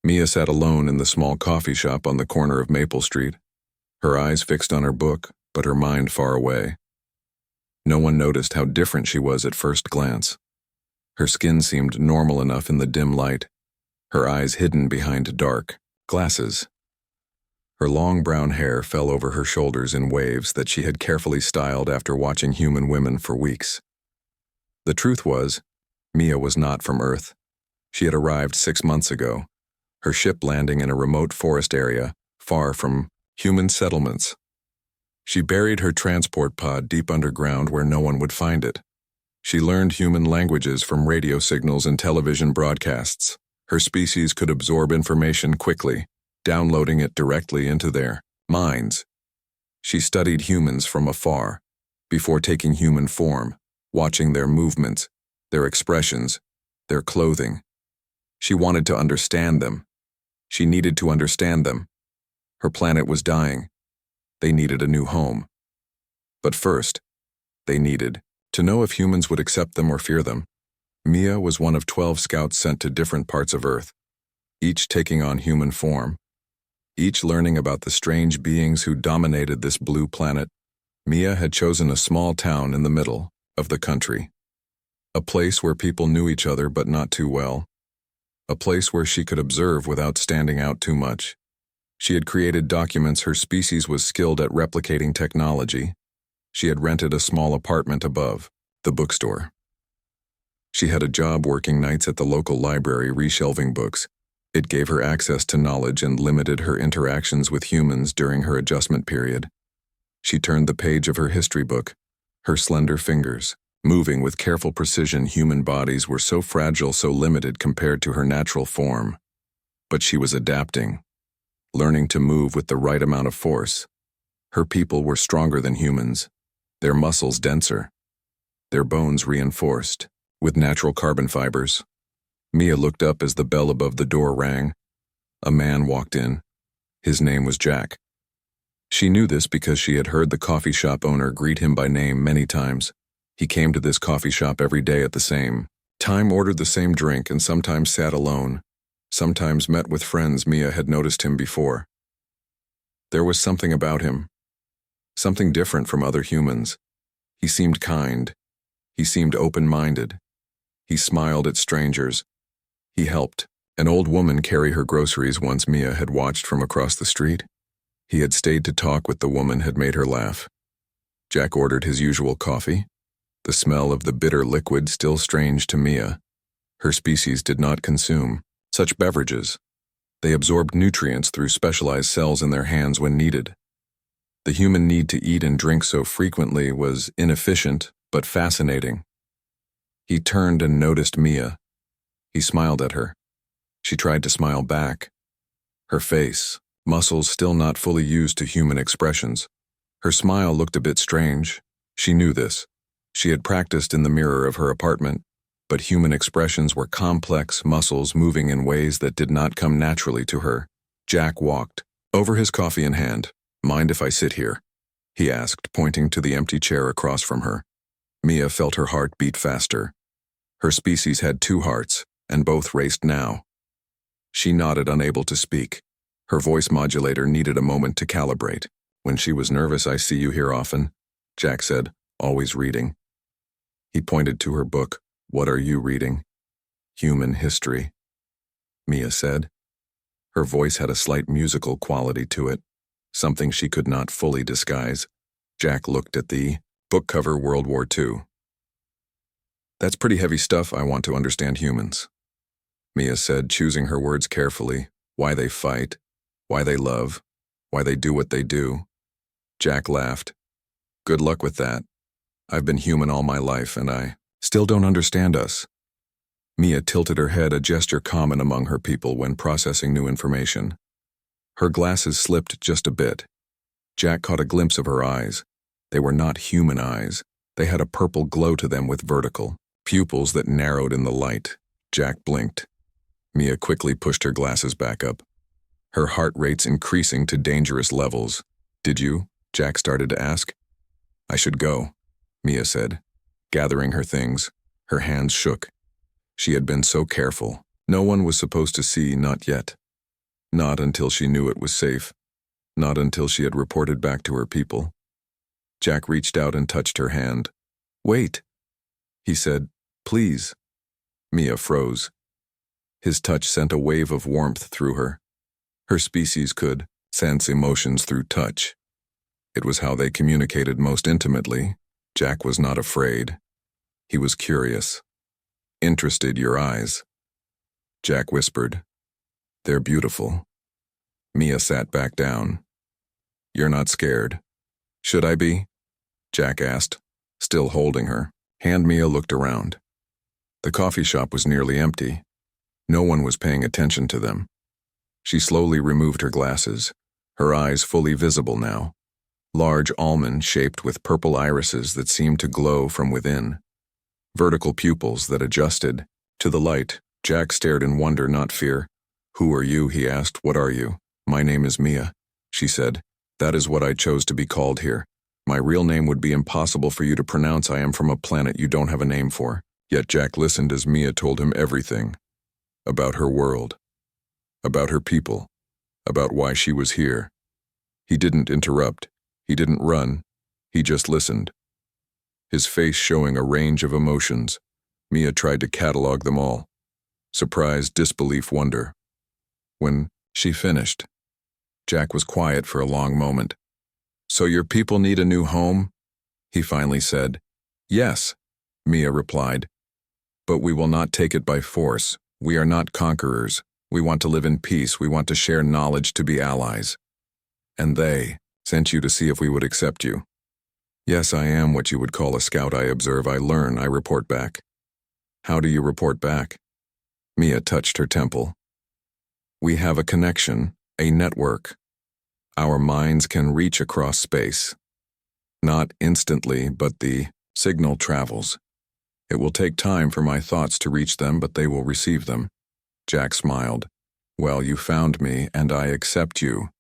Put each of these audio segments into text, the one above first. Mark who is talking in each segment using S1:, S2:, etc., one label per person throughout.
S1: Mia sat alone in the small coffee shop on the corner of Maple Street, her eyes fixed on her book, but her mind far away. No one noticed how different she was at first glance. Her skin seemed normal enough in the dim light, her eyes hidden behind dark glasses. Her long brown hair fell over her shoulders in waves that she had carefully styled after watching Human Women for weeks. The truth was, Mia was not from Earth. She had arrived 6 months ago, her ship landing in a remote forest area, far from human settlements. She buried her transport pod deep underground where no one would find it. She learned human languages from radio signals and television broadcasts. Her species could absorb information quickly, downloading it directly into their minds. She studied humans from afar, before taking human form, watching their movements, their expressions, their clothing. She wanted to understand them. She needed to understand them. Her planet was dying. They needed a new home. But first, they needed to know if humans would accept them or fear them. Mia was one of 12 scouts sent to different parts of Earth, each taking on human form, each learning about the strange beings who dominated this blue planet. Mia had chosen a small town in the middle of the country, a place where people knew each other but not too well, a place where she could observe without standing out too much. She had created documents her species was skilled at replicating technology. She had rented a small apartment above the bookstore. She had a job working nights at the local library reshelving books. It gave her access to knowledge and limited her interactions with humans during her adjustment period. She turned the page of her history book, her slender fingers, moving with careful precision. Human bodies were so fragile, so limited compared to her natural form. But she was adapting, learning to move with the right amount of force. Her people were stronger than humans, their muscles denser, their bones reinforced with natural carbon fibers. Mia looked up as the bell above the door rang. A man walked in. His name was Jack. She knew this because she had heard the coffee shop owner greet him by name many times. He came to this coffee shop every day at the same time, ordered the same drink, and sometimes sat alone, sometimes met with friends. Mia had noticed him before. There was something about him, something different from other humans. He seemed kind. He seemed open-minded. He smiled at strangers. He helped an old woman carry her groceries once Mia had watched from across the street. He had stayed to talk with the woman, had made her laugh. Jack ordered his usual coffee, the smell of the bitter liquid still strange to Mia. Her species did not consume such beverages. They absorbed nutrients through specialized cells in their hands when needed. The human need to eat and drink so frequently was inefficient but fascinating. He turned and noticed Mia. He smiled at her. She tried to smile back. Her face, muscles still not fully used to human expressions. Her smile looked a bit strange. She knew this. She had practiced in the mirror of her apartment, but human expressions were complex, muscles moving in ways that did not come naturally to her. Jack walked over, his coffee in hand. "Mind if I sit here?" he asked, pointing to the empty chair across from her. Mia felt her heart beat faster. Her species had 2 hearts, and both raced now. She nodded, unable to speak. Her voice modulator needed a moment to calibrate. "When she was nervous, I see you here often," Jack said, "always reading." He pointed to her book. "What are you reading?" "Human history," Mia said. Her voice had a slight musical quality to it, something she could not fully disguise. Jack looked at the book cover. "World War II. "That's pretty heavy stuff. I want to understand humans," Mia said, choosing her words carefully. "Why they fight, why they love, why they do what they do." Jack laughed. "Good luck with that. I've been human all my life, and I still don't understand us." Mia tilted her head, a gesture common among her people when processing new information. Her glasses slipped just a bit. Jack caught a glimpse of her eyes. They were not human eyes. They had a purple glow to them with vertical pupils that narrowed in the light. Jack blinked. Mia quickly pushed her glasses back up, her heart rates increasing to dangerous levels. "Did you?" Jack started to ask. "I should go," Mia said, gathering her things. Her hands shook. She had been so careful. No one was supposed to see, not yet. Not until she knew it was safe. Not until she had reported back to her people. Jack reached out and touched her hand. "Wait," he said. "Please." Mia froze. His touch sent a wave of warmth through her. Her species could sense emotions through touch. It was how they communicated most intimately. Jack was not afraid. He was curious. "Interested, your eyes." Jack whispered, "They're beautiful." Mia sat back down. "You're not scared." "Should I be?" Jack asked, still holding her. Mia looked around. The coffee shop was nearly empty. No one was paying attention to them. She slowly removed her glasses, her eyes fully visible now. Large almonds shaped with purple irises that seemed to glow from within. Vertical pupils that adjusted to the light. Jack stared in wonder, not fear. "Who are you?" he asked. "What are you?" "My name is Mia," she said. "That is what I chose to be called here. My real name would be impossible for you to pronounce. I am from a planet you don't have a name for." Yet Jack listened as Mia told him everything. About her world. About her people. About why she was here. He didn't interrupt. He didn't run. He just listened. His face showing a range of emotions. Mia tried to catalog them all. Surprise, disbelief, wonder. When she finished, Jack was quiet for a long moment. "So your people need a new home?" he finally said. "Yes," Mia replied. "But we will not take it by force. We are not conquerors. We want to live in peace. We want to share knowledge, to be allies. And they sent you to see if we would accept you." "Yes, I am what you would call a scout. I observe, I learn, I report back." "How do you report back?" Mia touched her temple. "We have a connection, a network. Our minds can reach across space. Not instantly, but the signal travels. It will take time for my thoughts to reach them, but they will receive them." Jack smiled. "Well, you found me, and I accept you.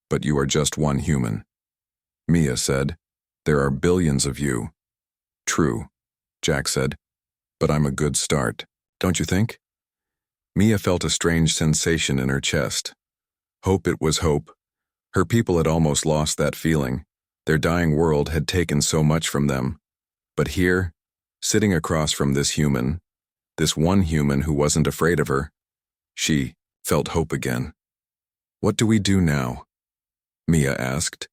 S1: But you are just one human." Mia said, "There are billions of you." "True," Jack said, "but I'm a good start, don't you think?" Mia felt a strange sensation in her chest. Hope. It was hope. Her people had almost lost that feeling. Their dying world had taken so much from them. But here, sitting across from this one human who wasn't afraid of her, she felt hope again. "What do we do now?" Mia asked.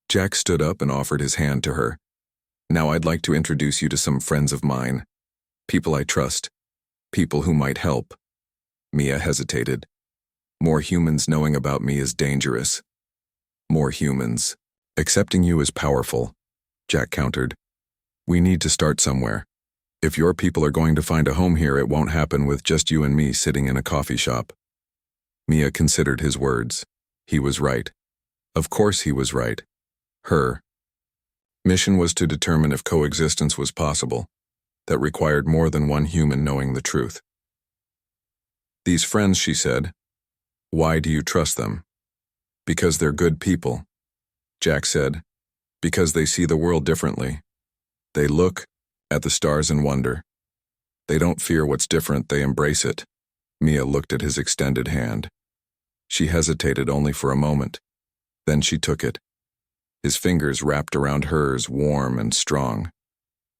S1: Jack stood up and offered his hand to her. "Now I'd like to introduce you to some friends of mine. People I trust. People who might help." Mia hesitated. "More humans knowing about me is dangerous." "More humans. Accepting you is powerful," Jack countered. "We need to start somewhere. If your people are going to find a home here, it won't happen with just you and me sitting in a coffee shop." Mia considered his words. He was right. Of course he was right. Her mission was to determine if coexistence was possible. That required more than one human knowing the truth. "These friends," she said. "Why do you trust them?" "Because they're good people," Jack said. "Because they see the world differently. They look at the stars and wonder. They don't fear what's different, they embrace it." Mia looked at his extended hand. She hesitated only for a moment. Then she took it. His fingers wrapped around hers, warm and strong.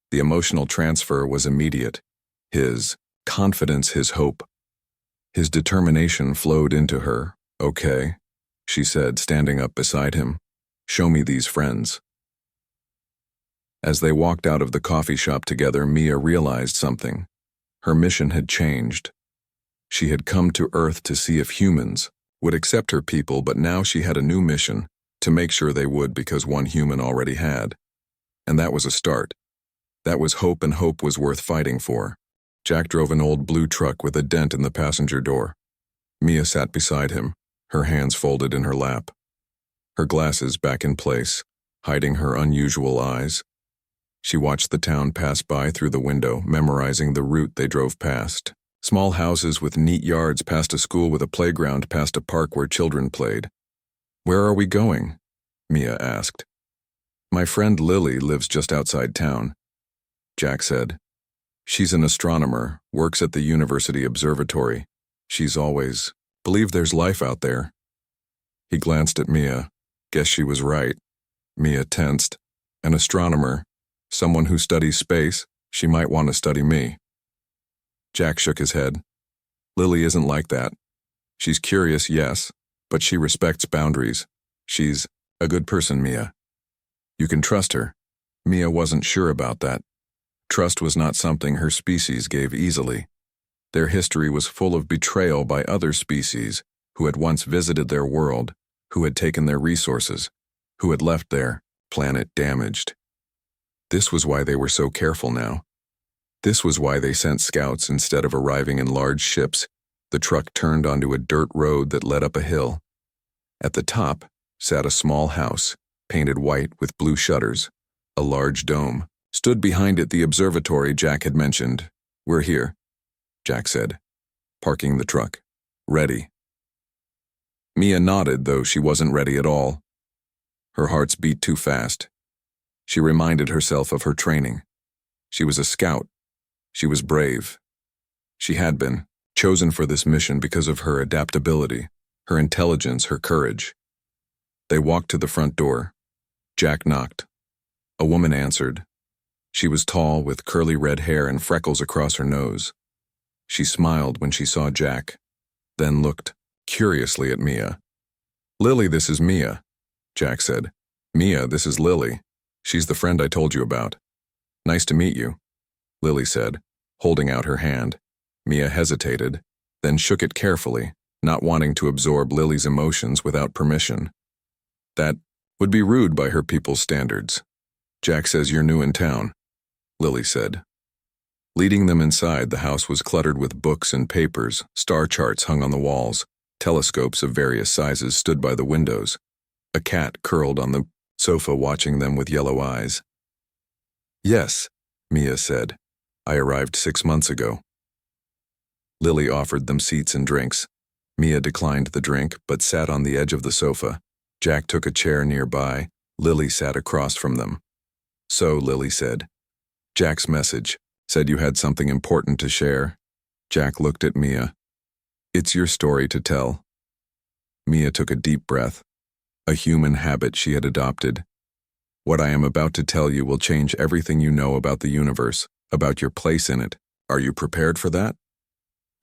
S1: The emotional transfer was immediate. His confidence, his hope. His determination flowed into her. "Okay," she said, standing up beside him. "Show me these friends." As they walked out of the coffee shop together, Mia realized something. Her mission had changed. She had come to Earth to see if humans would accept her people, but now she had a new mission, to make sure they would, because one human already had. And that was a start. That was hope, and hope was worth fighting for. Jack drove an old blue truck with a dent in the passenger door. Mia sat beside him, her hands folded in her lap. Her glasses back in place, hiding her unusual eyes. She watched the town pass by through the window, memorizing the route they drove past. Small houses with neat yards, past a school with a playground, past a park where children played. "Where are we going?" Mia asked. "My friend Lily lives just outside town," Jack said. "She's an astronomer, works at the university observatory. She's always Believe there's life out there. He glanced at Mia. Guess she was right. Mia tensed. An astronomer, someone who studies space, she might want to study me. Jack shook his head. Lily isn't like that. She's curious, yes, but she respects boundaries. She's a good person, Mia. You can trust her. Mia wasn't sure about that. Trust was not something her species gave easily. Their history was full of betrayal by other species who had once visited their world, who had taken their resources, who had left their planet damaged. This was why they were so careful now. This was why they sent scouts instead of arriving in large ships. The truck turned onto a dirt road that led up a hill. At the top sat a small house, painted white with blue shutters. A large dome stood behind it, the observatory Jack had mentioned. We're here, Jack said, parking the truck. Ready. Mia nodded, though she wasn't ready at all. Her hearts beat too fast. She reminded herself of her training. She was a scout. She was brave. She had been chosen for this mission because of her adaptability, her intelligence, her courage. They walked to the front door. Jack knocked. A woman answered. She was tall, with curly red hair and freckles across her nose. She smiled when she saw Jack, then looked curiously at Mia. Lily, this is Mia, Jack said. Mia, this is Lily. She's the friend I told you about. Nice to meet you, Lily said, holding out her hand. Mia hesitated, then shook it carefully, not wanting to absorb Lily's emotions without permission. That would be rude by her people's standards. Jack says you're new in town, Lily said. Leading them inside, the house was cluttered with books and papers. Star charts hung on the walls. Telescopes of various sizes stood by the windows. A cat curled on the sofa watching them with yellow eyes. Yes, Mia said. I arrived 6 months ago. Lily offered them seats and drinks. Mia declined the drink, but sat on the edge of the sofa. Jack took a chair nearby. Lily sat across from them. So, Lily said. Jack's message said you had something important to share. Jack looked at Mia. It's your story to tell. Mia took a deep breath, a human habit she had adopted. What I am about to tell you will change everything you know about the universe, about your place in it. Are you prepared for that?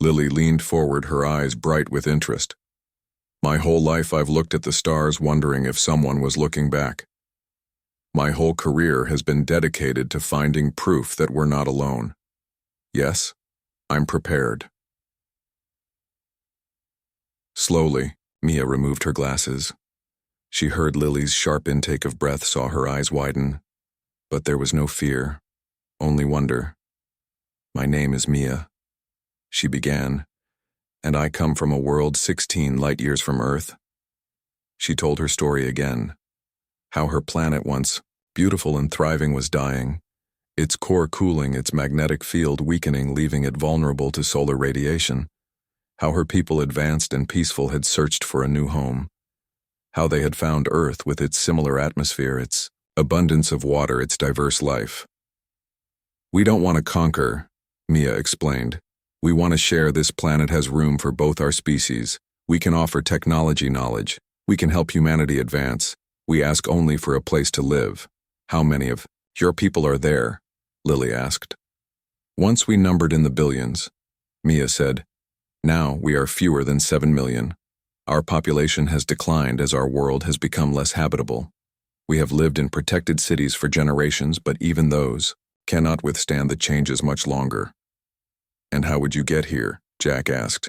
S1: Lily leaned forward, her eyes bright with interest. My whole life I've looked at the stars wondering if someone was looking back. My whole career has been dedicated to finding proof that we're not alone. Yes, I'm prepared. Slowly, Mia removed her glasses. She heard Lily's sharp intake of breath, saw her eyes widen. But there was no fear, only wonder. My name is Mia, she began, and I come from a world 16 light years from Earth. She told her story again. How her planet, once beautiful and thriving, was dying, its core cooling, its magnetic field weakening, leaving it vulnerable to solar radiation. How her people, advanced and peaceful, had searched for a new home. How they had found Earth with its similar atmosphere, its abundance of water, its diverse life. We don't want to conquer, Mia explained. We want to share. This planet has room for both our species. We can offer technology knowledge. We can help humanity advance. We ask only for a place to live. How many of your people are there? Lily asked. Once we numbered in the billions, Mia said. Now we are fewer than 7 million. Our population has declined as our world has become less habitable. We have lived in protected cities for generations, but even those cannot withstand the changes much longer. And how would you get here? Jack asked.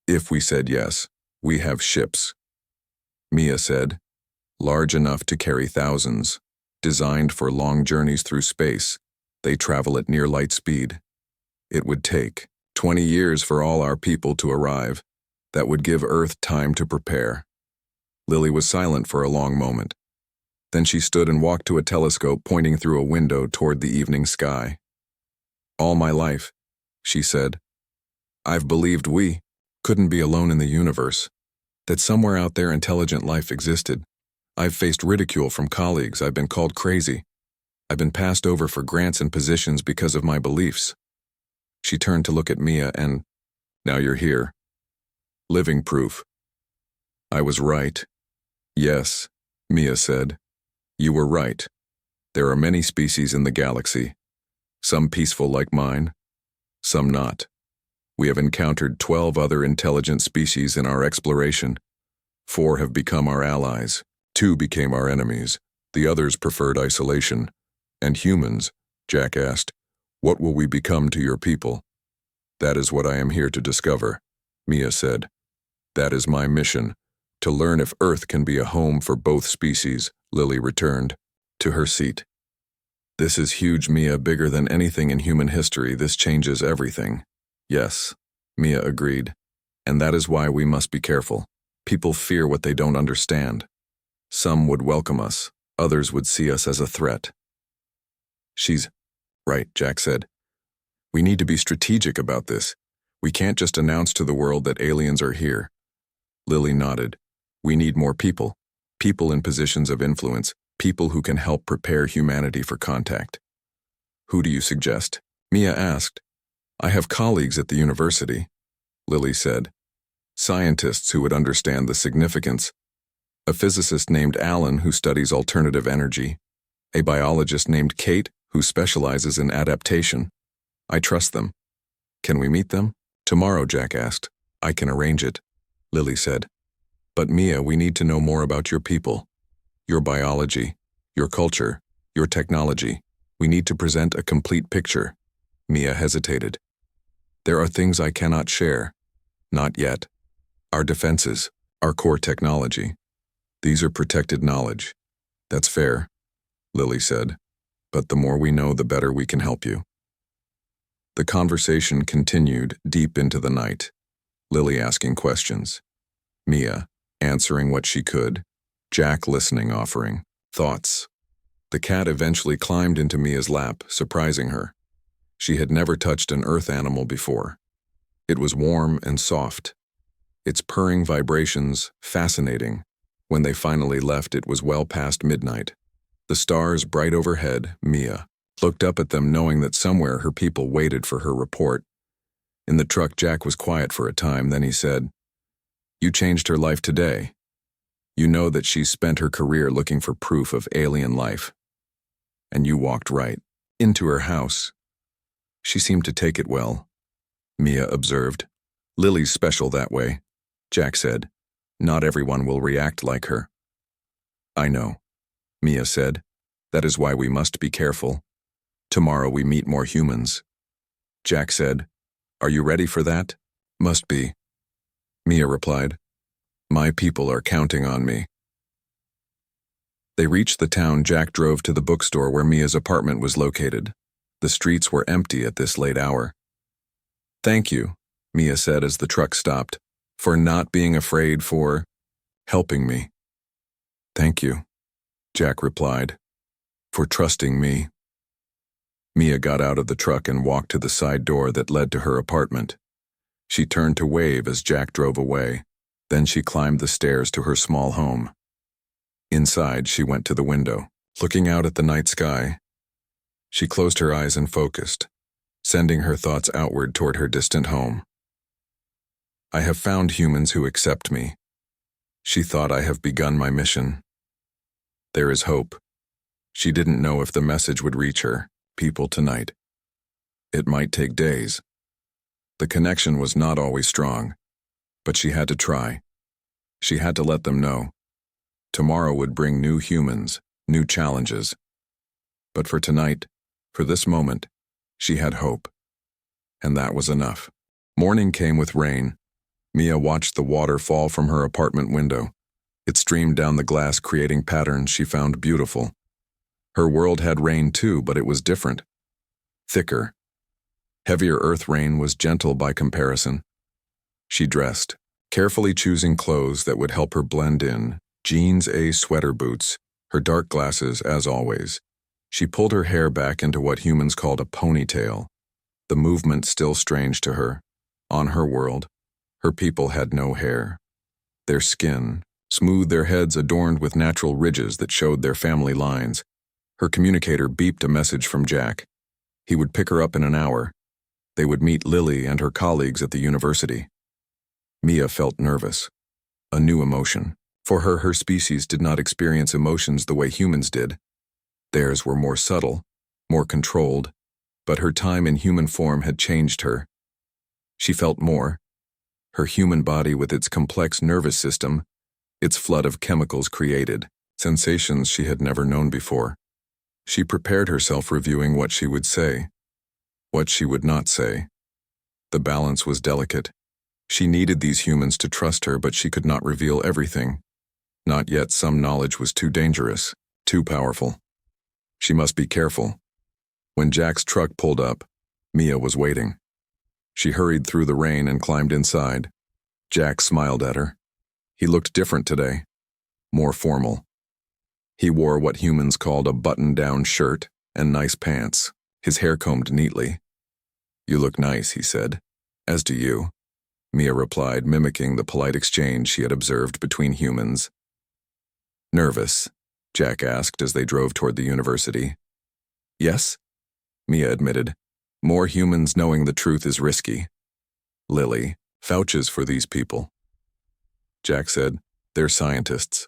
S1: If we said yes, we have ships. Mia said, large enough to carry thousands, designed for long journeys through space. They travel at near light speed. It would take 20 years for all our people to arrive. That would give Earth time to prepare. Lily was silent for a long moment. Then she stood and walked to a telescope, pointing through a window toward the evening sky. All my life, she said, I've believed we couldn't be alone in the universe, that somewhere out there intelligent life existed. I've faced ridicule from colleagues. I've been called crazy. I've been passed over for grants and positions because of my beliefs. She turned to look at Mia, and now you're here. Living proof. I was right. Yes, Mia said. You were right. There are many species in the galaxy. Some peaceful like mine, some not. We have encountered 12 other intelligent species in our exploration. 4 have become our allies. 2 became our enemies. The others preferred isolation. And humans, Jack asked, what will we become to your people? That is what I am here to discover, Mia said. That is my mission, to learn if Earth can be a home for both species, Lily returned, to her seat. This is huge, Mia, bigger than anything in human history. This changes everything. Yes, Mia agreed. And that is why we must be careful. People fear what they don't understand. Some would welcome us, others would see us as a threat. She's right, Jack said. We need to be strategic about this. We can't just announce to the world that aliens are here. Lily nodded. We need more people. People in positions of influence. People who can help prepare humanity for contact. Who do you suggest? Mia asked. I have colleagues at the university, Lily said. Scientists who would understand the significance. A physicist named Alan who studies alternative energy. A biologist named Kate who specializes in adaptation. I trust them. Can we meet them? Tomorrow, Jack asked. I can arrange it, Lily said. But Mia, we need to know more about your people. Your biology, your culture, your technology. We need to present a complete picture. Mia hesitated. There are things I cannot share. Not yet. Our defenses, our core technology. These are protected knowledge. That's fair, Lily said. But the more we know, the better we can help you. The conversation continued deep into the night. Lily asking questions. Mia answering what she could. Jack listening, offering thoughts. The cat eventually climbed into Mia's lap, surprising her. She had never touched an earth animal before. It was warm and soft. Its purring vibrations fascinating. When they finally left, it was well past midnight. The stars bright overhead, Mia looked up at them, knowing that somewhere her people waited for her report. In the truck, Jack was quiet for a time, then he said, You changed her life today. You know that she's spent her career looking for proof of alien life. And you walked right into her house. She seemed to take it well, Mia observed. Lily's special that way, Jack said. Not everyone will react like her. I know, Mia said. That is why we must be careful. Tomorrow we meet more humans. Jack said, Are you ready for that? Must be, Mia replied. My people are counting on me. They reached the town. Jack drove to the bookstore where Mia's apartment was located. The streets were empty at this late hour. Thank you, Mia said as the truck stopped, for not being afraid, for helping me. Thank you, Jack replied, for trusting me. Mia got out of the truck and walked to the side door that led to her apartment. She turned to wave as Jack drove away. Then she climbed the stairs to her small home. Inside, she went to the window, looking out at the night sky. She closed her eyes and focused, sending her thoughts outward toward her distant home. I have found humans who accept me. She thought I have begun my mission. There is hope. She didn't know if the message would reach her people tonight. It might take days. The connection was not always strong. But she had to try. She had to let them know. Tomorrow would bring new humans, new challenges. But for tonight, for this moment, she had hope. And that was enough. Morning came with rain. Mia watched the water fall from her apartment window. It streamed down the glass, creating patterns she found beautiful. Her world had rain too, but it was different. Thicker. Heavier earth rain was gentle by comparison. She dressed, carefully choosing clothes that would help her blend in, jeans, a sweater, boots, her dark glasses, as always. She pulled her hair back into what humans called a ponytail, the movement still strange to her. On her world, her people had no hair. Their skin, smooth, their heads adorned with natural ridges that showed their family lines. Her communicator beeped a message from Jack. He would pick her up in an hour. They would meet Lily and her colleagues at the university. Mia felt nervous, a new emotion. For her species did not experience emotions the way humans did. Theirs were more subtle, more controlled, but her time in human form had changed her. She felt more. Her human body with its complex nervous system, its flood of chemicals created sensations she had never known before. She prepared herself, reviewing what she would say, what she would not say. The balance was delicate. She needed these humans to trust her, but she could not reveal everything. Not yet. Some knowledge was too dangerous, too powerful. She must be careful. When Jack's truck pulled up, Mia was waiting. She hurried through the rain and climbed inside. Jack smiled at her. He looked different today, more formal. He wore what humans called a button-down shirt and nice pants, his hair combed neatly. "You look nice," he said. "As do you," Mia replied, mimicking the polite exchange she had observed between humans. "Nervous?" Jack asked as they drove toward the university. "Yes," Mia admitted. "More humans knowing the truth is risky." Lily vouches for these people. Jack said, "They're scientists.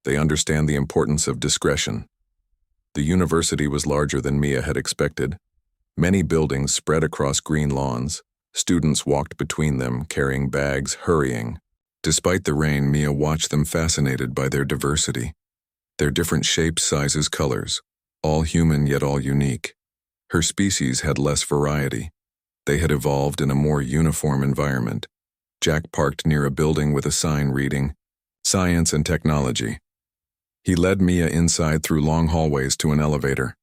S1: They understand the importance of discretion." The university was larger than Mia had expected. Many buildings spread across green lawns. Students walked between them, carrying bags, hurrying. Despite the rain, Mia watched them, fascinated by their diversity. Their different shapes, sizes, colors. All human, yet all unique. Her species had less variety. They had evolved in a more uniform environment. Jack parked near a building with a sign reading, "Science and Technology." He led Mia inside through long hallways to an elevator.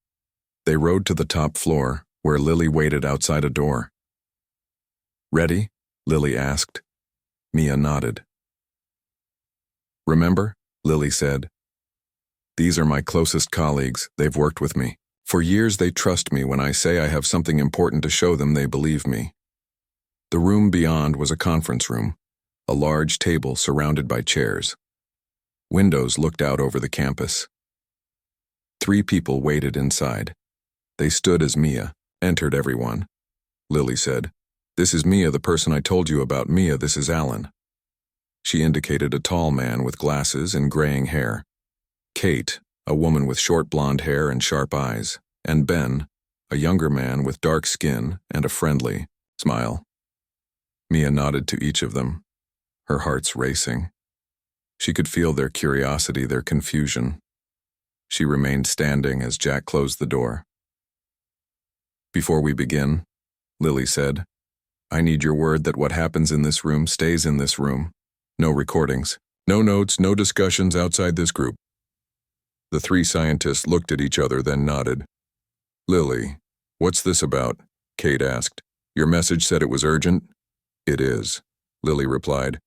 S1: They rode to the top floor, where Lily waited outside a door. "Ready?" Lily asked. Mia nodded. "Remember?" Lily said. "These are my closest colleagues. They've worked with me. For years they trust me. When I say I have something important to show them, they believe me." The room beyond was a conference room, a large table surrounded by chairs. Windows looked out over the campus. 3 people waited inside. They stood as Mia entered everyone. Lily said, "This is Mia, the person I told you about. Mia, this is Alan." She indicated a tall man with glasses and graying hair. Kate, a woman with short blonde hair and sharp eyes, and Ben, a younger man with dark skin and a friendly smile. Mia nodded to each of them, her heart's racing. She could feel their curiosity, their confusion. She remained standing as Jack closed the door. "Before we begin," Lily said, "I need your word that what happens in this room stays in this room. No recordings, no notes, no discussions outside this group." The 3 scientists looked at each other, then nodded. "Lily, what's this about?" Kate asked. "Your message said it was urgent?" "It is," Lily replied.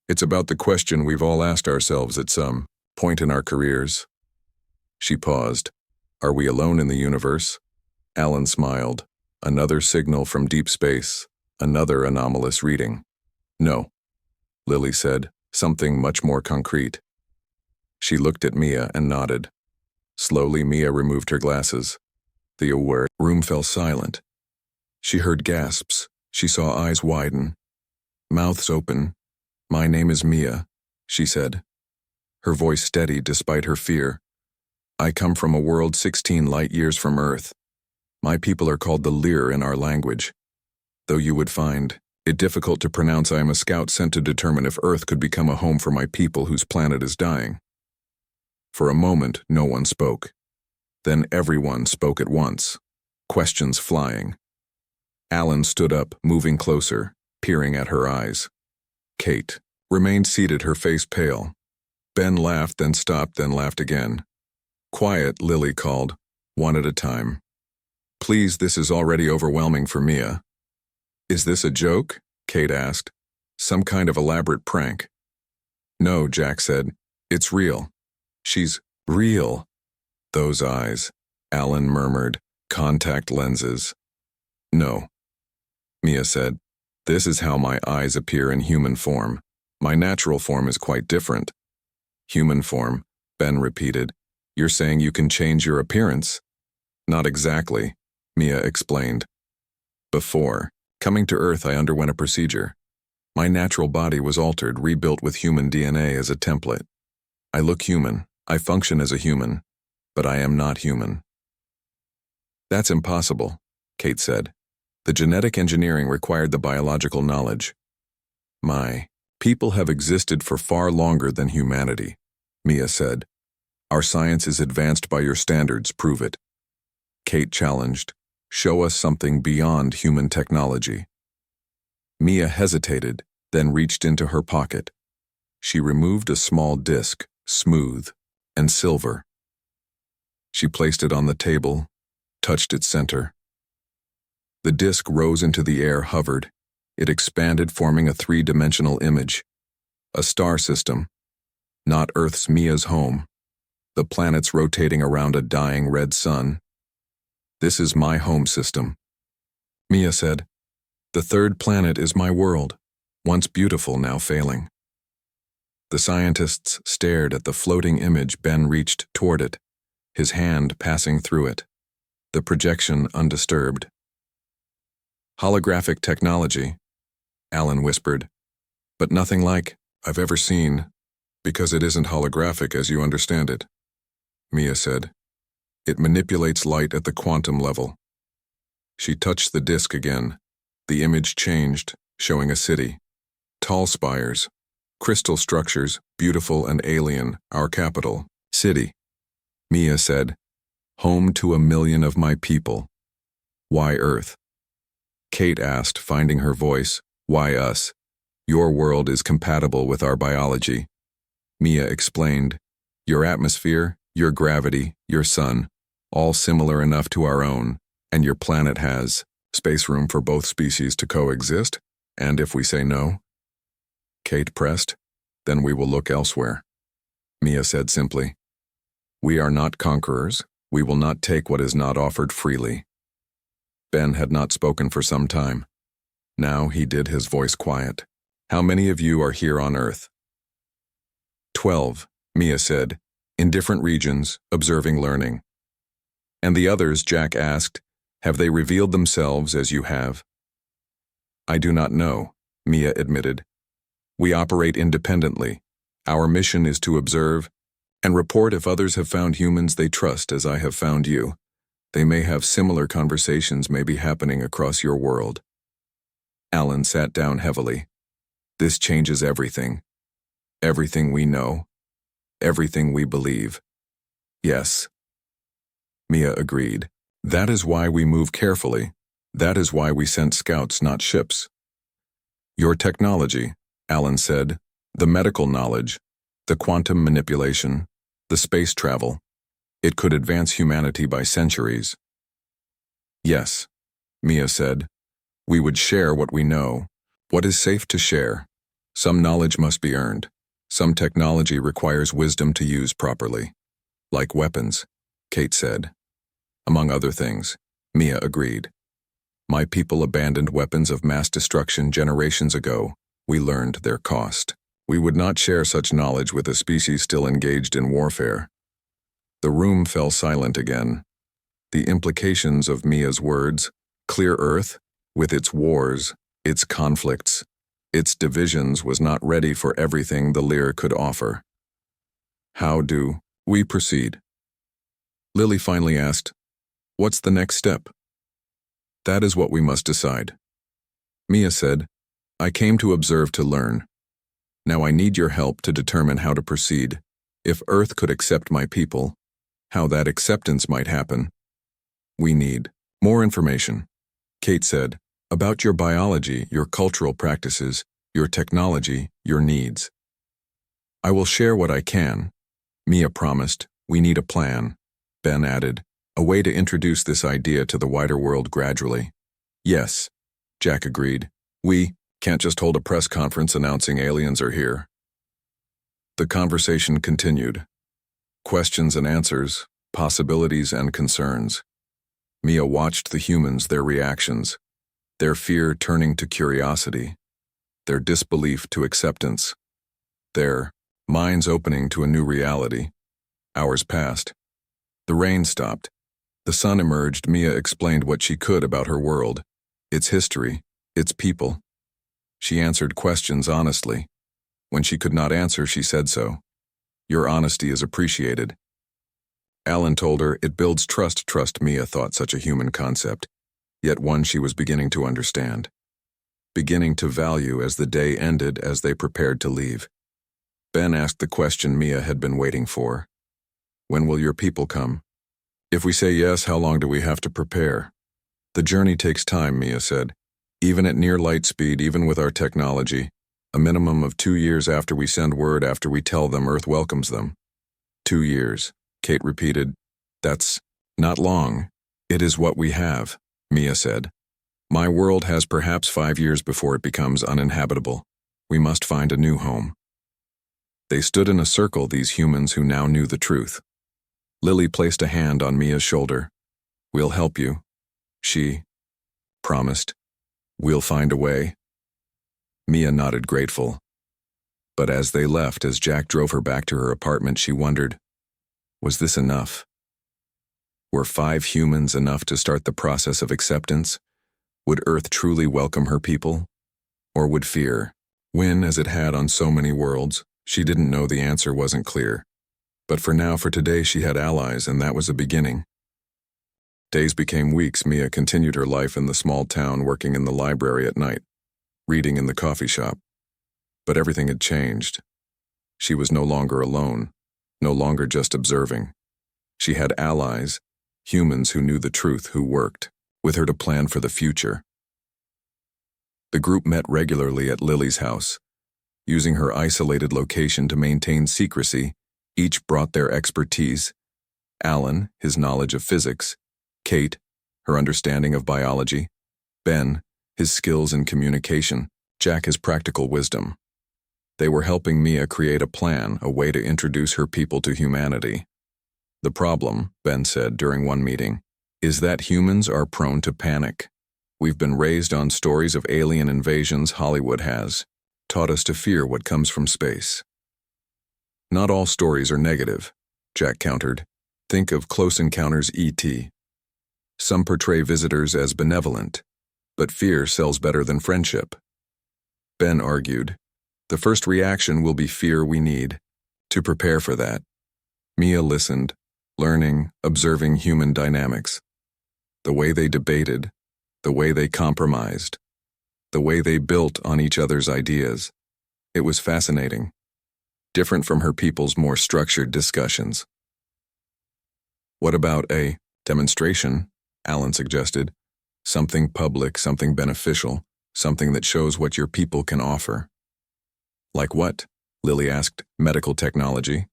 S1: "It's about the question we've all asked ourselves at some point in our careers." She paused. "Are we alone in the universe?" Alan smiled. "Another signal from deep space, another anomalous reading." "No," Lily said, something much more concrete. She looked at Mia and nodded. Slowly, Mia removed her glasses. The aware room fell silent. She heard gasps. She saw eyes widen, mouths open. "My name is Mia," she said, her voice steady despite her fear. "I come from a world 16 light years from Earth. My people are called the Lear in our language. Though you would find it difficult to pronounce, I am a scout sent to determine if Earth could become a home for my people whose planet is dying." For a moment, no one spoke. Then everyone spoke at once, questions flying. Alan stood up, moving closer, peering at her eyes. Kate remained seated, her face pale. Ben laughed, then stopped, then laughed again. "Quiet," Lily called, one at a time. "Please, this is already overwhelming for Mia." "Is this a joke?" Kate asked. "Some kind of elaborate prank?" "No," Jack said. "It's real. She's real." "Those eyes," Alan murmured. "Contact lenses." "No," Mia said. "This is how my eyes appear in human form. My natural form is quite different." "Human form," Ben repeated. "You're saying you can change your appearance?" "Not exactly," Mia explained. "Before coming to Earth, I underwent a procedure. My natural body was altered, rebuilt with human DNA as a template. I look human, I function as a human, but I am not human. That's impossible, Kate said. The genetic engineering required the biological knowledge. My people have existed for far longer than humanity, Mia said. Our science is advanced by your standards, prove it. Kate challenged. Show us something beyond human technology. Mia hesitated, then reached into her pocket. She removed a small disc, smooth and silver. She placed it on the table, touched its center. The disc rose into the air, hovered. It expanded, forming a three-dimensional image. A star system. Not Earth's, Mia's home. The planets rotating around a dying red sun. This is my home system. Mia said, the third planet is my world, once beautiful, now failing. The scientists stared at the floating image. Ben reached toward it, his hand passing through it, the projection undisturbed. Holographic technology, Alan whispered, but nothing like I've ever seen, because it isn't holographic as you understand it, Mia said. It manipulates light at the quantum level. She touched the disc again. The image changed, showing a city. Tall spires, crystal structures, beautiful and alien, our capital, city. Mia said, home to 1 million of my people. Why Earth? Kate asked, finding her voice. Why us? Your world is compatible with our biology. Mia explained. Your atmosphere, your gravity, your sun, all similar enough to our own, and your planet has space room for both species to coexist, and if we say no? Kate pressed. Then we will look elsewhere. Mia said simply. We are not conquerors. We will not take what is not offered freely. Ben had not spoken for some time. Now he did, his voice quiet. How many of you are here on Earth? 12, Mia said, in different regions, observing, learning. And the others, Jack asked, have they revealed themselves as you have? I do not know, Mia admitted. We operate independently. Our mission is to observe and report if others have found humans they trust as I have found you. They may have similar conversations may be happening across your world. Alan sat down heavily. This changes everything. Everything we know. Everything we believe. Yes. Mia agreed. That is why we move carefully. That is why we sent scouts, not ships. Your technology, Alan said, the medical knowledge, the quantum manipulation, the space travel, it could advance humanity by centuries. Yes, Mia said, we would share what we know, what is safe to share. Some knowledge must be earned. Some technology requires wisdom to use properly. Like weapons, Kate said. Among other things, Mia agreed. My people abandoned weapons of mass destruction generations ago. We learned their cost. We would not share such knowledge with a species still engaged in warfare. The room fell silent again. The implications of Mia's words, clear Earth, with its wars, its conflicts, its divisions, was not ready for everything the Lear could offer. How do we proceed? Lily finally asked, what's the next step? That is what we must decide. Mia said, I came to observe, to learn. Now I need your help to determine how to proceed. If Earth could accept my people, how that acceptance might happen. We need more information, Kate said, about your biology, your cultural practices, your technology, your needs. I will share what I can, Mia promised. We need a plan, Ben added, a way to introduce this idea to the wider world gradually. Yes, Jack agreed. We can't just hold a press conference announcing aliens are here. The conversation continued. Questions and answers, possibilities and concerns. Mia watched the humans, their reactions, their fear turning to curiosity, their disbelief to acceptance, their minds opening to a new reality. Hours passed. The rain stopped. The sun emerged. Mia explained what she could about her world, its history, its people. She answered questions honestly. When she could not answer, she said so. Your honesty is appreciated. Alan told her it builds trust. Mia thought such a human concept, yet one she was beginning to understand. Beginning to value as the day ended as they prepared to leave. Ben asked the question Mia had been waiting for. When will your people come? If we say yes, how long do we have to prepare? The journey takes time, Mia said. Even at near light speed, even with our technology, a minimum of 2 years after we send word, after we tell them Earth welcomes them. 2 years, Kate repeated. That's not long. It is what we have, Mia said. My world has perhaps 5 years before it becomes uninhabitable. We must find a new home. They stood in a circle, these humans who now knew the truth. Lily placed a hand on Mia's shoulder. We'll help you, she promised. We'll find a way. Mia nodded grateful. But as they left, as Jack drove her back to her apartment, she wondered, was this enough? Were 5 humans enough to start the process of acceptance? Would Earth truly welcome her people? Or would fear win as it had on so many worlds? She didn't know, the answer wasn't clear. But for now, for today, she had allies, and that was a beginning. Days became weeks. Mia continued her life in the small town, working in the library at night, reading in the coffee shop. But everything had changed. She was no longer alone, no longer just observing. She had allies, humans who knew the truth, who worked with her to plan for the future. The group met regularly at Lily's house. Using her isolated location to maintain secrecy, each brought their expertise. Alan, his knowledge of physics. Kate, her understanding of biology. Ben, his skills in communication. Jack, his practical wisdom. They were helping Mia create a plan, a way to introduce her people to humanity. The problem, Ben said during one meeting, is that humans are prone to panic. We've been raised on stories of alien invasions. Hollywood has taught us to fear what comes from space. Not all stories are negative, Jack countered. Think of Close Encounters E.T. Some portray visitors as benevolent, but fear sells better than friendship. Ben argued, the first reaction will be fear. We need to prepare for that. Mia listened, learning, observing human dynamics. The way they debated, the way they compromised, the way they built on each other's ideas. It was fascinating. Different from her people's more structured discussions. What about a demonstration? Alan suggested. Something public, something beneficial, something that shows what your people can offer. Like what? Lily asked. Medical technology.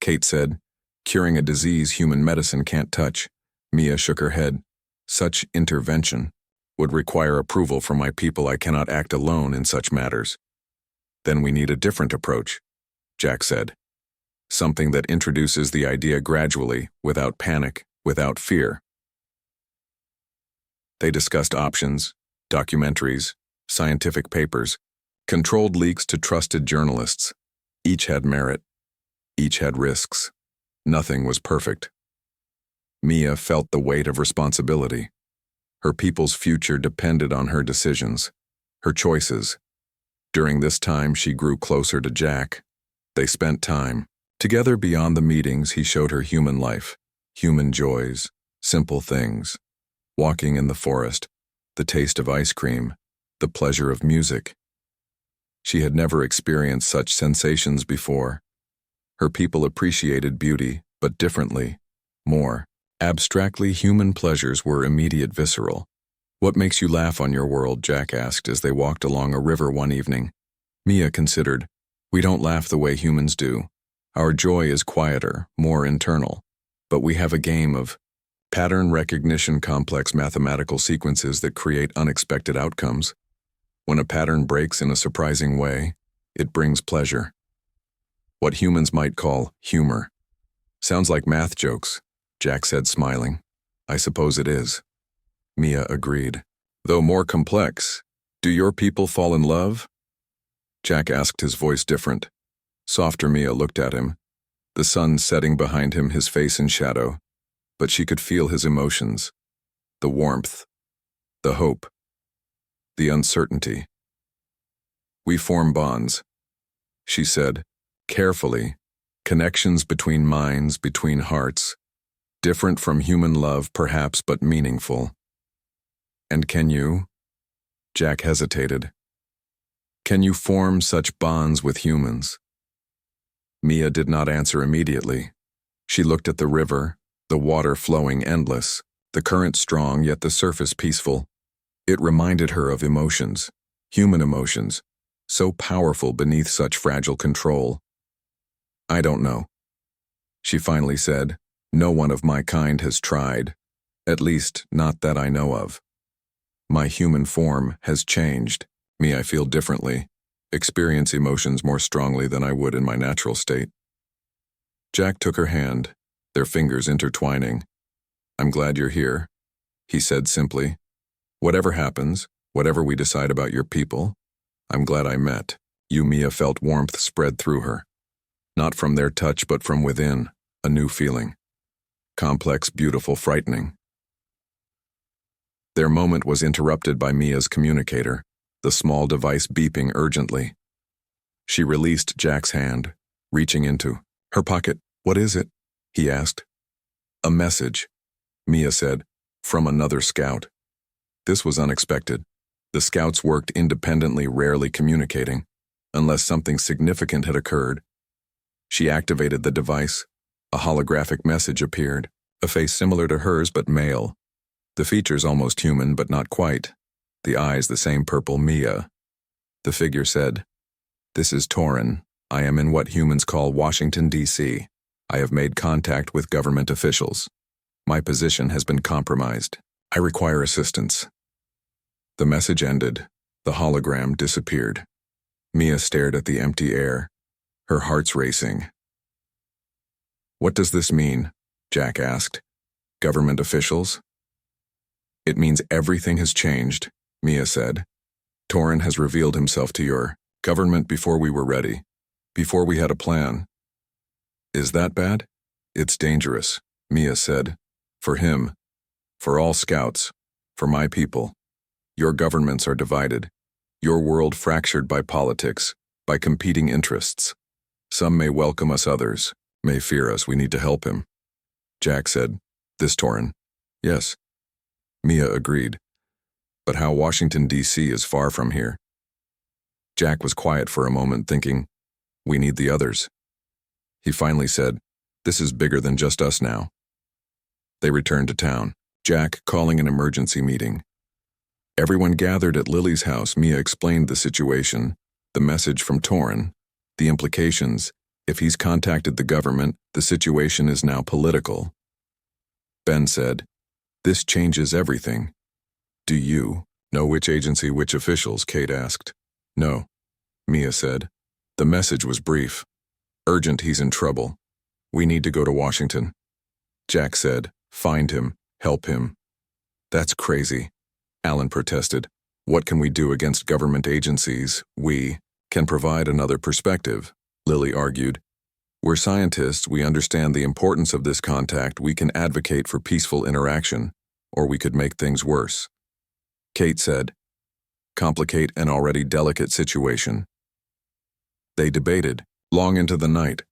S1: Kate said, curing a disease human medicine can't touch. Mia shook her head. Such intervention would require approval from my people. I cannot act alone in such matters. Then we need a different approach, Jack said. Something that introduces the idea gradually, without panic, without fear. They discussed options, documentaries, scientific papers, controlled leaks to trusted journalists. Each had merit. Each had risks. Nothing was perfect. Mia felt the weight of responsibility. Her people's future depended on her decisions, her choices. During this time, she grew closer to Jack. They spent time together beyond the meetings. He showed her human life, human joys, simple things. Walking in the forest, the taste of ice cream, the pleasure of music. She had never experienced such sensations before. Her people appreciated beauty, but differently, more. Abstractly, human pleasures were immediate, visceral. What makes you laugh on your world? Jack asked as they walked along a river one evening. Mia considered, we don't laugh the way humans do. Our joy is quieter, more internal. But we have a game of pattern recognition, complex mathematical sequences that create unexpected outcomes. When a pattern breaks in a surprising way, it brings pleasure. What humans might call humor. Sounds like math jokes, Jack said, smiling. I suppose it is. Mia agreed. Though more complex. Do your people fall in love? Jack asked, his voice different. Softer. Mia looked at him. The sun setting behind him, his face in shadow. But she could feel his emotions. The warmth. The hope. The uncertainty. We form bonds, she said, carefully, connections between minds, between hearts, different from human love perhaps, but meaningful. And can you? Jack hesitated. Can you form such bonds with humans? Mia did not answer immediately. She looked at the river, the water flowing endless, the current strong yet the surface peaceful. It reminded her of emotions, human emotions, so powerful beneath such fragile control. I don't know, she finally said. No one of my kind has tried, at least not that I know of. My human form has changed. I feel differently, experience emotions more strongly than I would in my natural state. Jack took her hand, their fingers intertwining. I'm glad you're here, he said simply. Whatever happens, whatever we decide about your people, I'm glad I met you. Mia felt warmth spread through her. Not from their touch but from within, a new feeling. Complex, beautiful, frightening. Their moment was interrupted by Mia's communicator, the small device beeping urgently. She released Jack's hand, reaching into her pocket. What is it? He asked. A message, Mia said, from another scout. This was unexpected. The scouts worked independently, rarely communicating, unless something significant had occurred. She activated the device. A holographic message appeared, a face similar to hers but male. The features almost human but not quite. The eyes the same purple. Mia. The figure said, This is Torin. I am in what humans call Washington, D.C. I have made contact with government officials. My position has been compromised. I require assistance. The message ended. The hologram disappeared. Mia stared at the empty air, her heart's racing. What does this mean? Jack asked. Government officials? It means everything has changed, Mia said. Torin has revealed himself to your government before we were ready, before we had a plan. Is that bad? It's dangerous, Mia said. For him, for all scouts, for my people. Your governments are divided, your world fractured by politics, by competing interests. Some may welcome us, others may fear us. We need to help him. Jack said, This Torin. Yes. Mia agreed. But how Washington, D.C. is far from here. Jack was quiet for a moment, thinking, we need the others. He finally said, This is bigger than just us now. They returned to town, Jack calling an emergency meeting. Everyone gathered at Lily's house. Mia explained the situation, the message from Torin, the implications. If he's contacted the government, the situation is now political. Ben said, This changes everything. Do you know which agency, which officials? Kate asked. No, Mia said. The message was brief. Urgent, he's in trouble. We need to go to Washington. Jack said, Find him, help him. That's crazy, Alan protested. What can we do against government agencies? We can provide another perspective, Lily argued. We're scientists, we understand the importance of this contact, we can advocate for peaceful interaction, or we could make things worse. Kate said, Complicate an already delicate situation. They debated, long into the night.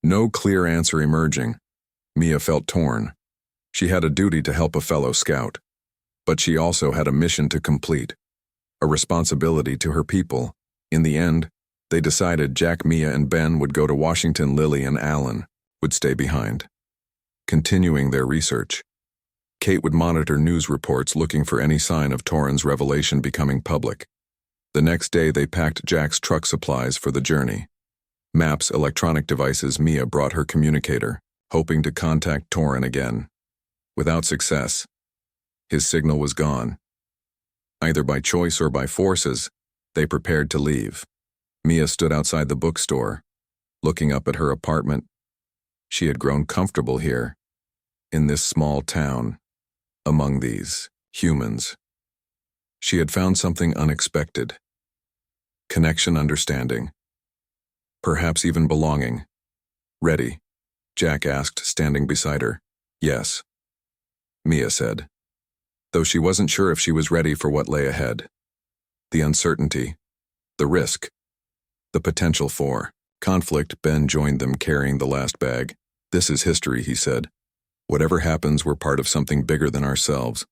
S1: No clear answer emerging. Mia felt torn. She had a duty to help a fellow scout, but she also had a mission to complete, a responsibility to her people. In the end, they decided Jack, Mia, and Ben would go to Washington. Lily and Alan would stay behind, continuing their research. Kate would monitor news reports looking for any sign of Torin's revelation becoming public. The next day they packed Jack's truck supplies for the journey. Maps, electronic devices. Mia brought her communicator, hoping to contact Torin again. Without success. His signal was gone. Either by choice or by forces, they prepared to leave. Mia stood outside the bookstore, looking up at her apartment. She had grown comfortable here, in this small town, among these humans. She had found something unexpected. Connection, understanding. Perhaps even belonging. Ready? Jack asked, standing beside her. Yes, Mia said, though she wasn't sure if she was ready for what lay ahead. The uncertainty, The risk. The potential for conflict. Ben joined them carrying the last bag. This is history, he said. Whatever happens, we're part of something bigger than ourselves.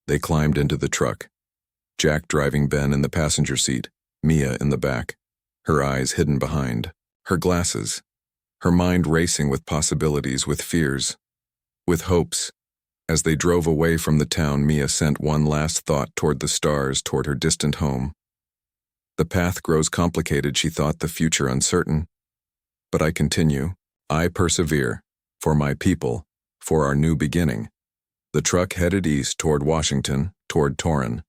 S1: They climbed into the truck. Jack driving, Ben in the passenger seat, Mia in the back, her eyes hidden behind, her glasses, her mind racing with possibilities, with fears, with hopes. As they drove away from the town, Mia sent one last thought toward the stars, toward her distant home. The path grows complicated, she thought, the future uncertain. But I continue. I persevere. For my people. For our new beginning. The truck headed east toward Washington, toward Torin,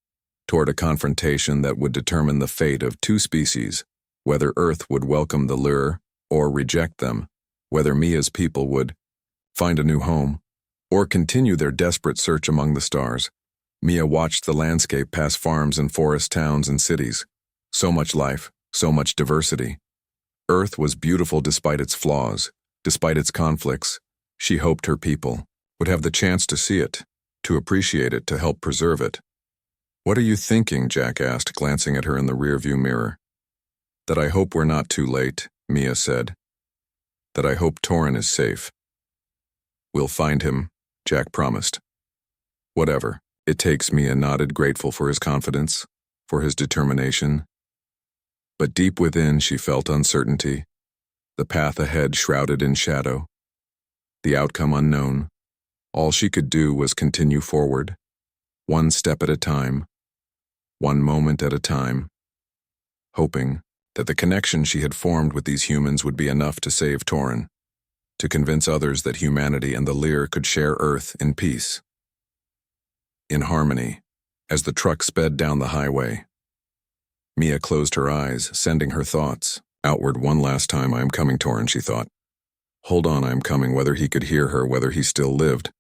S1: toward a confrontation that would determine the fate of two species, whether Earth would welcome the lure or reject them, whether Mia's people would find a new home or continue their desperate search among the stars. Mia watched the landscape pass farms and forest towns and cities. So much life, so much diversity. Earth was beautiful despite its flaws, despite its conflicts. She hoped her people would have the chance to see it, to appreciate it, to help preserve it. What are you thinking? Jack asked, glancing at her in the rearview mirror. That I hope we're not too late, Mia said. That I hope Torin is safe. We'll find him, Jack promised. Whatever it takes, Mia nodded, grateful for his confidence, for his determination. But deep within she felt uncertainty, the path ahead shrouded in shadow, the outcome unknown. All she could do was continue forward, one step at a time, one moment at a time, hoping that the connection she had formed with these humans would be enough to save Torin, to convince others that humanity and the Lear could share Earth in peace, in harmony. As the truck sped down the highway, Mia closed her eyes, sending her thoughts outward one last time. I am coming, Torin, she thought. Hold on, I am coming. Whether he could hear her, whether he still lived,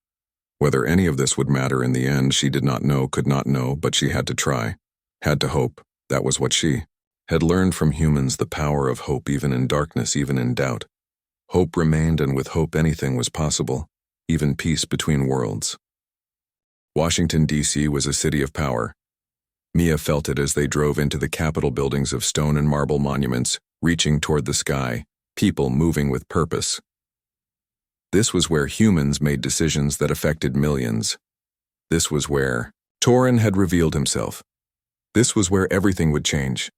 S1: whether any of this would matter in the end, she did not know, could not know, but she had to try, had to hope. That was what she had learned from humans, the power of hope, even in darkness, even in doubt. Hope remained, and with hope anything was possible, even peace between worlds. Washington, D.C. was a city of power. Mia felt it as they drove into the Capitol buildings of stone and marble monuments, reaching toward the sky, people moving with purpose. This was where humans made decisions that affected millions. This was where Torin had revealed himself. This was where everything would change.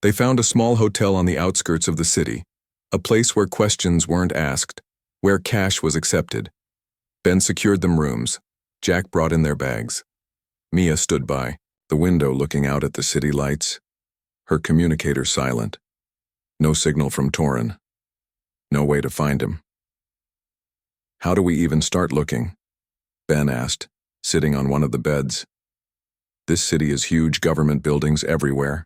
S1: They found a small hotel on the outskirts of the city, a place where questions weren't asked, where cash was accepted. Ben secured them rooms. Jack brought in their bags. Mia stood by the window looking out at the city lights, her communicator silent. No signal from Torin. No way to find him. How do we even start looking? Ben asked, sitting on one of the beds. This city is huge, government buildings everywhere.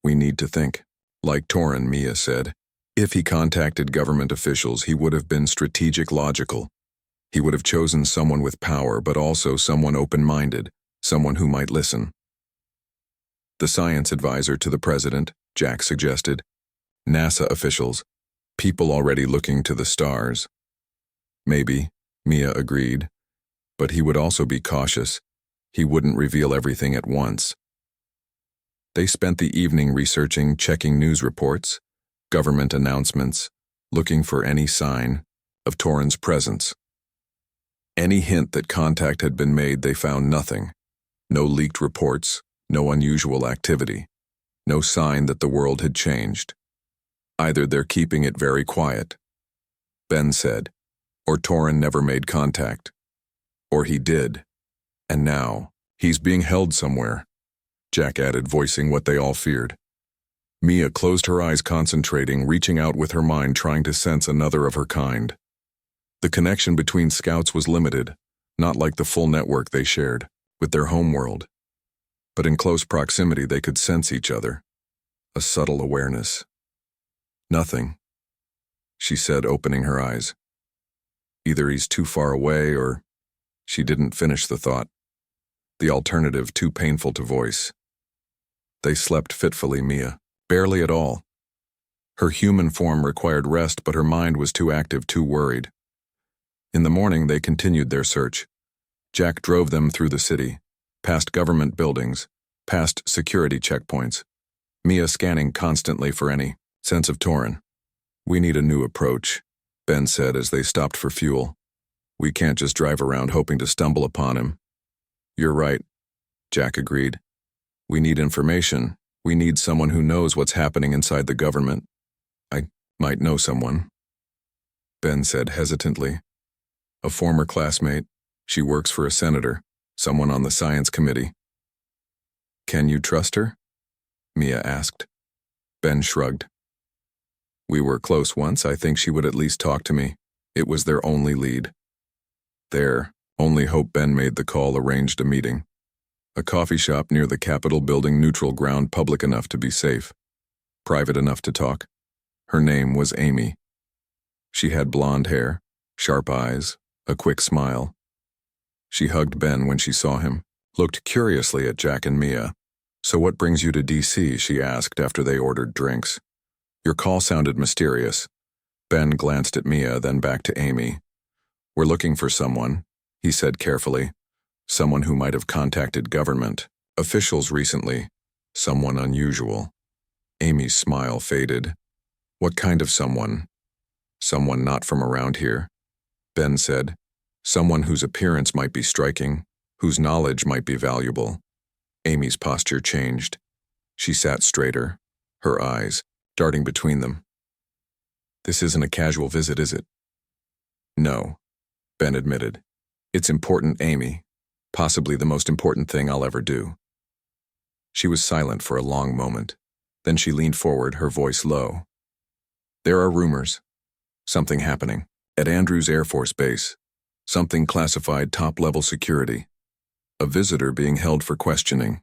S1: We need to think. Like Torin, Mia said. If he contacted government officials, he would have been strategic, logical. He would have chosen someone with power, but also someone open-minded, someone who might listen. The science advisor to the president, Jack suggested. NASA officials. People already looking to the stars. Maybe, Mia agreed. But he would also be cautious. He wouldn't reveal everything at once. They spent the evening researching, checking news reports, government announcements, looking for any sign of Torin's presence. Any hint that contact had been made, they found nothing. No leaked reports, no unusual activity, no sign that the world had changed. Either they're keeping it very quiet, Ben said, or Torin never made contact. Or he did, and now he's being held somewhere, Jack added, voicing what they all feared. Mia closed her eyes, concentrating, reaching out with her mind, trying to sense another of her kind. The connection between scouts was limited, not like the full network they shared with their homeworld. But in close proximity they could sense each other, a subtle awareness. Nothing, she said, opening her eyes. Either he's too far away or she didn't finish the thought. The alternative too painful to voice. They slept fitfully, Mia, barely at all. Her human form required rest, but her mind was too active, too worried. In the morning they continued their search. Jack drove them through the city, past government buildings, past security checkpoints, Mia scanning constantly for any sense of Torin. We need a new approach, Ben said as they stopped for fuel. We can't just drive around hoping to stumble upon him. You're right, Jack agreed. We need information. We need someone who knows what's happening inside the government. I might know someone, Ben said hesitantly. A former classmate. She works for a senator, someone on the science committee. Can you trust her? Mia asked. Ben shrugged. We were close once. I think she would at least talk to me. It was their only lead. Their only hope. Ben made the call, arranged a meeting. A coffee shop near the Capitol building, neutral ground, public enough to be safe, private enough to talk. Her name was Amy. She had blonde hair, sharp eyes, a quick smile. She hugged Ben when she saw him, looked curiously at Jack and Mia. So what brings you to DC? She asked after they ordered drinks. Your call sounded mysterious. Ben glanced at Mia, then back to Amy. We're looking for someone, he said carefully. Someone who might have contacted government officials recently. Someone unusual. Amy's smile faded. What kind of someone? Someone not from around here, Ben said. Someone whose appearance might be striking, whose knowledge might be valuable. Amy's posture changed. She sat straighter, her eyes darting between them. This isn't a casual visit, is it? No, Ben admitted. It's important, Amy. Possibly the most important thing I'll ever do. She was silent for a long moment. Then she leaned forward, her voice low. There are rumors. Something happening. At Andrews Air Force Base. Something classified, top-level security. A visitor being held for questioning.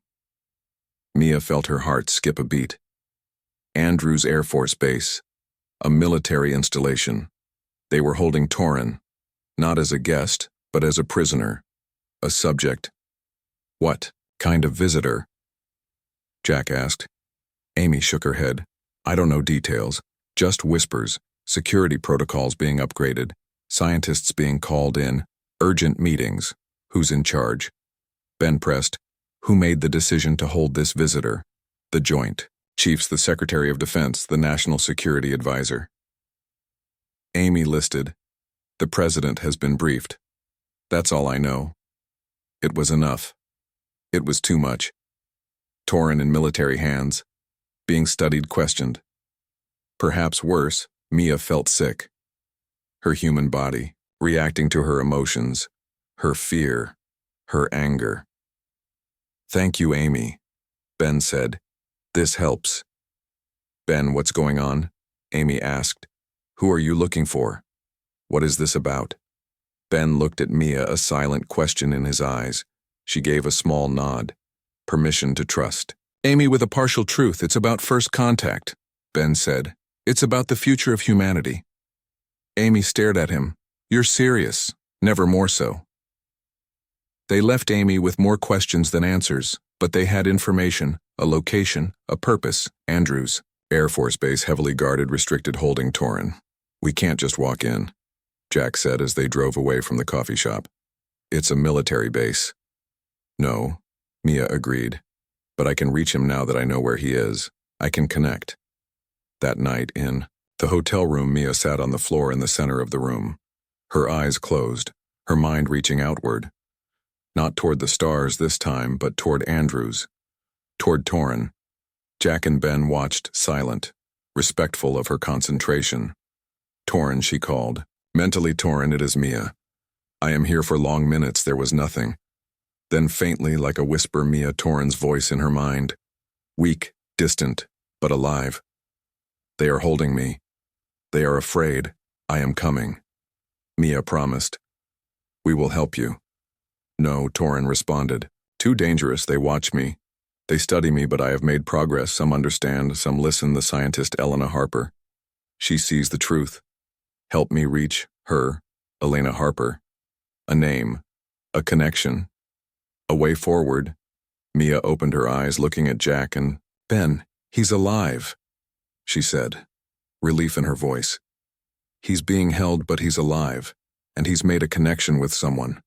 S1: Mia felt her heart skip a beat. Andrews Air Force Base. A military installation. They were holding Torin. Not as a guest, but as a prisoner. A subject. What kind of visitor? Jack asked. Amy shook her head. I don't know details. Just whispers. Security protocols being upgraded. Scientists being called in. Urgent meetings. Who's in charge? Ben pressed. Who made the decision to hold this visitor? The Joint Chiefs, the Secretary of Defense, the National Security Advisor. Amy listed. The President has been briefed. That's all I know. It was enough. It was too much. Torin in military hands. Being studied, questioned. Perhaps worse, Mia felt sick. Her human body, reacting to her emotions, her fear, her anger. Thank you, Amy, Ben said. This helps. Ben, what's going on? Amy asked. Who are you looking for? What is this about? Ben looked at Mia, a silent question in his eyes. She gave a small nod. Permission to trust. Amy, with a partial truth, it's about first contact, Ben said. It's about the future of humanity. Amy stared at him. You're serious. Never more so. They left Amy with more questions than answers, but they had information, a location, a purpose. Andrews Air Force Base, heavily guarded, restricted, holding Torin. We can't just walk in, Jack said as they drove away from the coffee shop. It's a military base. No, Mia agreed. But I can reach him now that I know where he is. I can connect. That night, in the hotel room, Mia sat on the floor in the center of the room. Her eyes closed, her mind reaching outward. Not toward the stars this time, but toward Andrews. Toward Torin. Jack and Ben watched, silent, respectful of her concentration. Torin, she called. Mentally, Torin, it is Mia. I am here for long minutes. There was nothing. Then faintly, like a whisper, Mia, Torin's voice in her mind. Weak, distant, but alive. They are holding me. They are afraid. I am coming. Mia promised. We will help you. No, Torin responded. Too dangerous. They watch me. They study me, but I have made progress. Some understand, some listen. The scientist Elena Harper. She sees the truth. Help me reach her, Elena Harper. A name. A connection. A way forward. Mia opened her eyes, looking at Jack and Ben. He's alive, she said, relief in her voice. He's being held, but he's alive, and he's made a connection with someone.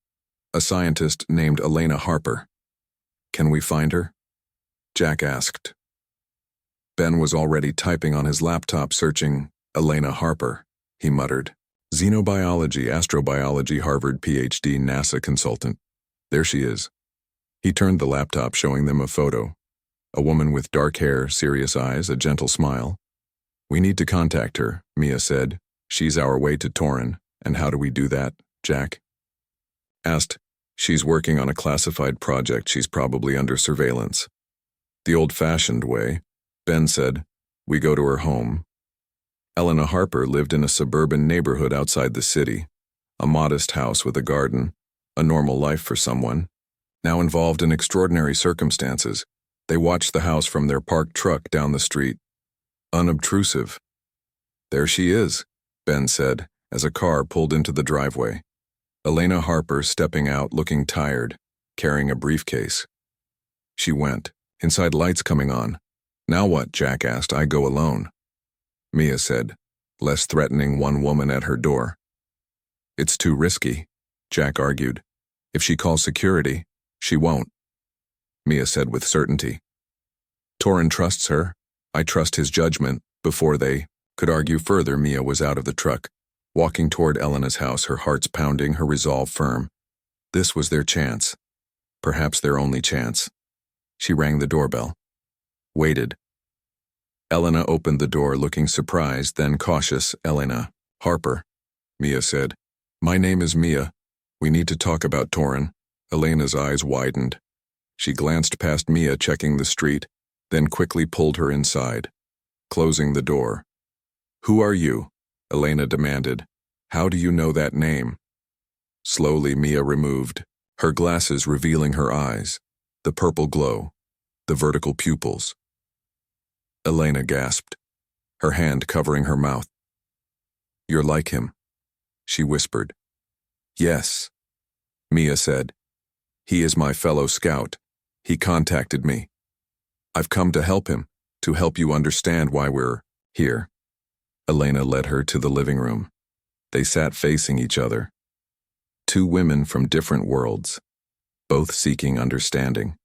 S1: A scientist named Elena Harper. Can we find her? Jack asked. Ben was already typing on his laptop searching Elena Harper, he muttered. Xenobiology, astrobiology, Harvard PhD, NASA consultant. There she is. He turned the laptop, showing them a photo. A woman with dark hair, serious eyes, a gentle smile. We need to contact her, Mia said. She's our way to Torin. And how do we do that, Jack asked. She's working on a classified project. She's probably under surveillance. The old-fashioned way, Ben said. We go to her home. Elena Harper lived in a suburban neighborhood outside the city. A modest house with a garden. A normal life for someone. Now involved in extraordinary circumstances, they watched the house from their parked truck down the street. Unobtrusive. There she is, Ben said, as a car pulled into the driveway. Elena Harper stepping out, looking tired, carrying a briefcase. She went, inside, lights coming on. Now what, Jack asked. I go alone. Mia said, less threatening, one woman at her door. It's too risky, Jack argued. If she calls security, she won't, Mia said with certainty. Torin trusts her. I trust his judgment. Before they could argue further, Mia was out of the truck, walking toward Elena's house, her heart's pounding, her resolve firm. This was their chance. Perhaps their only chance. She rang the doorbell. Waited. Elena opened the door, looking surprised, then cautious. Elena Harper, Mia said. My name is Mia. We need to talk about Torin. Elena's eyes widened. She glanced past Mia, checking the street, then quickly pulled her inside, closing the door. Who are you? Elena demanded. How do you know that name? Slowly, Mia removed, her glasses revealing her eyes, the purple glow, the vertical pupils. Elena gasped, her hand covering her mouth. You're like him, she whispered. Yes, Mia said. He is my fellow scout. He contacted me. I've come to help him, to help you understand why we're here. Elena led her to the living room. They sat facing each other. Two women from different worlds, both seeking understanding.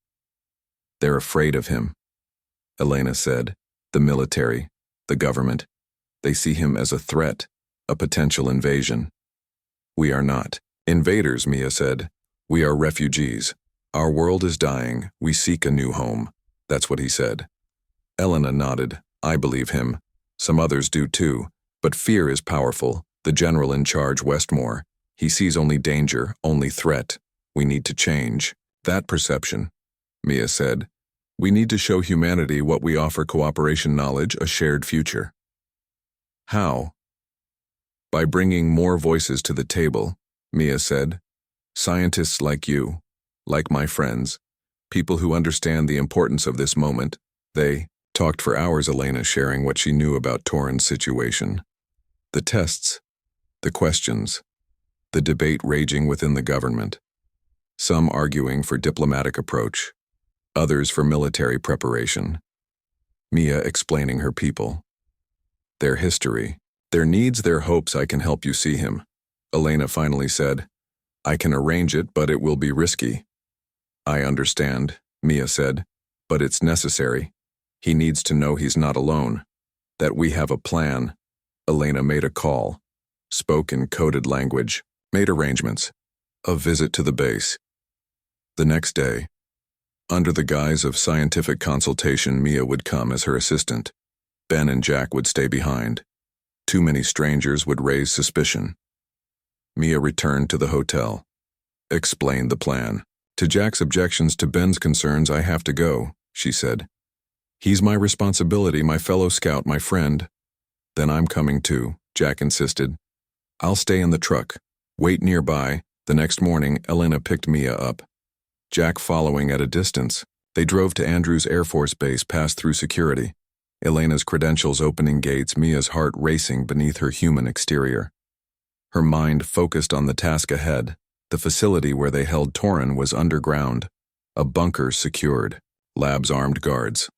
S1: They're afraid of him, Elena said. The military, the government. They see him as a threat, a potential invasion. We are not invaders, Mia said. We are refugees. Our world is dying. We seek a new home. That's what he said. Elena nodded. I believe him. Some others do too. But fear is powerful. The general in charge, Westmore. He sees only danger, only threat. We need to change that perception, Mia said. We need to show humanity what we offer: cooperation, knowledge, a shared future. How? By bringing more voices to the table, Mia said. Scientists like you, like my friends, people who understand the importance of this moment. They talked for hours, Elena sharing what she knew about Torin's situation. The tests, the questions, the debate raging within the government. Some arguing for diplomatic approach, others for military preparation. Mia explaining her people, their history, their needs, their hopes. I can help you see him, Elena finally said. I can arrange it, but it will be risky. I understand, Mia said, but it's necessary. He needs to know he's not alone, that we have a plan. Elena made a call, spoke in coded language, made arrangements. A visit to the base. The next day, under the guise of scientific consultation, Mia would come as her assistant. Ben and Jack would stay behind. Too many strangers would raise suspicion. Mia returned to the hotel, explained the plan. To Jack's objections, to Ben's concerns, I have to go, she said. He's my responsibility, my fellow scout, my friend. Then I'm coming too, Jack insisted. I'll stay in the truck. Wait nearby. The next morning, Elena picked Mia up. Jack following at a distance. They drove to Andrews Air Force Base, passed through security. Elena's credentials opening gates, Mia's heart racing beneath her human exterior. Her mind focused on the task ahead. The facility where they held Torin was underground. A bunker secured. Labs, armed guards.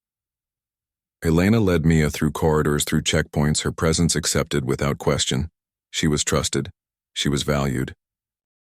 S1: Elena led Mia through corridors, through checkpoints, her presence accepted without question. She was trusted. She was valued.